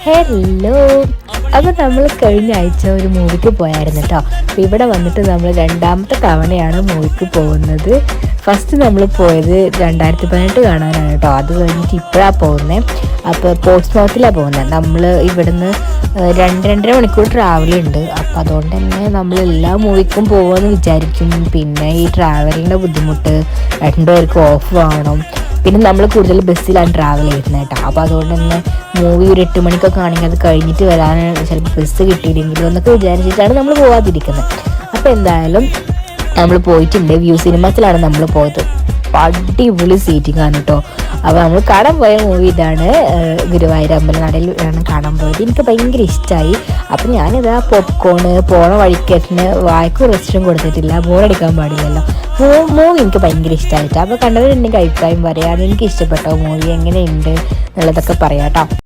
Hello, അപ്പോൾ നമ്മൾ കഴിഞ്ഞ ആഴ്ച ഒരു മൂവിക്ക് പോയായിരുന്നു കേട്ടോ. അപ്പോൾ ഇവിടെ വന്നിട്ട് നമ്മൾ രണ്ടാമത്തെ തവണയാണ് മൂവിക്ക് പോകുന്നത്. ഫസ്റ്റ് നമ്മൾ പോയത് 2018 കാണാനാണ് കേട്ടോ. അത് കഴിഞ്ഞിട്ട് ഇപ്പോഴാണ് പോകുന്നത്. അപ്പോൾ പോർട്സ്മൗത്തിലാണ് പോകുന്നത്. നമ്മൾ ഇവിടുന്ന് 2-2.5 മണിക്കൂർ ട്രാവലുണ്ട്. അപ്പോൾ അതുകൊണ്ട് തന്നെ നമ്മൾ എല്ലാ മൂവിക്കും പോകുമെന്ന് വിചാരിക്കും. പിന്നെ ഈ ട്രാവലിൻ്റെ ബുദ്ധിമുട്ട്, രണ്ടുപേർക്കും ഓഫ് ആവണം. പിന്നെ നമ്മൾ കൂടുതൽ ബസ്സിലാണ് ട്രാവൽ ചെയ്യുന്നത് കേട്ടോ. അപ്പോൾ അതുകൊണ്ട് തന്നെ മൂവി ഒരു 8 മണിക്കൊക്കെ ആണെങ്കിൽ അത് കഴിഞ്ഞിട്ട് വരാനാണ് ചിലപ്പോൾ ബസ് കിട്ടിയില്ലെങ്കിലും എന്നൊക്കെ വിചാരിച്ചിട്ടാണ് നമ്മൾ പോകാതിരിക്കുന്നത്. അപ്പോൾ എന്തായാലും നമ്മൾ പോയിട്ടുണ്ട്. വ്യൂ സിനിമാസിലാണ് നമ്മൾ പോയത്. അടിപൊളി സീറ്റിംഗ് ആണ് കേട്ടോ. അപ്പോൾ നമ്മൾ കാണാൻ പോയ മൂവി ഇതാണ്. ഗുരുവായൂർ അമ്പലനടയിലാണ് കാണാൻ പോയത്. എനിക്ക് ഭയങ്കര ഇഷ്ടമായി. അപ്പം ഞാനിതാ പോപ്കോണ് പോണ വഴിക്കേറ്റിന് വായ്ക്ക് റെസ്റ്റും കൊടുത്തിട്ടില്ല, ബോറടിക്കാൻ പാടില്ലല്ലോ. മൂവി എനിക്ക് ഭയങ്കര ഇഷ്ടമായിട്ട്. അപ്പോൾ കണ്ടവരുണ്ടെങ്കിൽ അഭിപ്രായം പറയാം. എനിക്ക് ഇഷ്ടപ്പെട്ടോ മൂവി, എങ്ങനെയുണ്ട് എന്നുള്ളതൊക്കെ പറയാം കേട്ടോ.